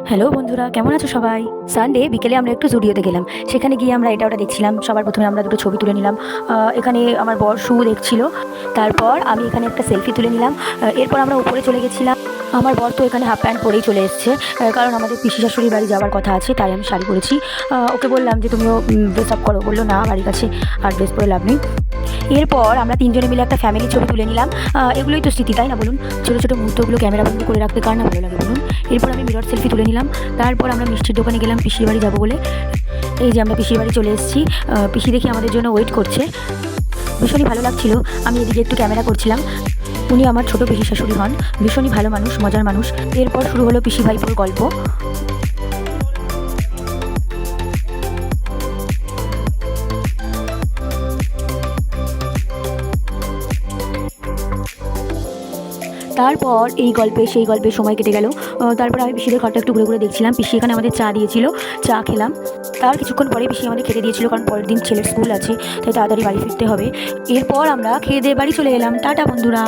Hello বন্ধুরা, কেমন আছো সবাই? সানডে বিকেলে আমরা একটু জুডিওতে গেলাম। সেখানে গিয়ে আমরা এটা ওটা দেখছিলাম। সবার প্রথমে আমরা দুটো ছবি তুলে নিলাম। এখানে আমার বর শু দেখছিল। তারপর আমি এখানে একটা সেলফি তুলে নিলাম। এরপর আমরা উপরে চলে গেছিলাম। আমার বর তো এখানে হাফ প্যান্ট পরেই চলে এসছে, কারণ আমাদের পিসি শাশুড়ির বাড়ি যাওয়ার কথা আছে, তাই আমি শাড়ি পরেছি। ওকে বললাম যে তুমিও ড্রেস আপ করো, বললো না বাড়ির কাছে আর ড্রেস পরে লাভ নেই। এরপর আমরা তিনজনে মিলে একটা ফ্যামিলি ছবি তুলে নিলাম। এগুলোই তো স্মৃতি, তাই না বলুন? ছোটো ছোটো মুহূর্তগুলো ক্যামেরা বন্দি করে রাখতে কার না ভালো লাগে বলুন? এরপর আমি মিরর সেলফি তুলে নিলাম। তারপর আমরা মিষ্টির দোকানে গেলাম পিসির বাড়ি যাবো বলে। এই যে আমরা পিসির বাড়ি চলে এসেছি। পিসি দেখি আমাদের জন্য ওয়েট করছে। ভীষণই ভালো লাগছিল। আমি এদিকে একটু ক্যামেরা করছিলাম। উনি আমার ছোটো পিসি শাশুড়ি হন। ভীষণই ভালো মানুষ, মজার মানুষ। এরপর শুরু হলো পিসি ভাইপোর গল্প। তারপর এই গল্পে সেই গল্পে সময় কেটে গেল। তারপর আমি পিসিদের ঘরটা একটু ঘুরে ঘুরে দেখছিলাম। পিসি এখানে আমাদের চা দিয়েছিল, চা খেলাম। তার কিছুক্ষণ পরে পিসি আমাদের খেতে দিয়েছিল, কারণ পরের দিন ছেলের স্কুল আছে, তাই তাড়াতাড়ি বাড়ি ফিরতে হবে। এরপর আমরা খেয়ে দিয়ে বাড়ি চলে এলাম। টাটা বন্ধুরা।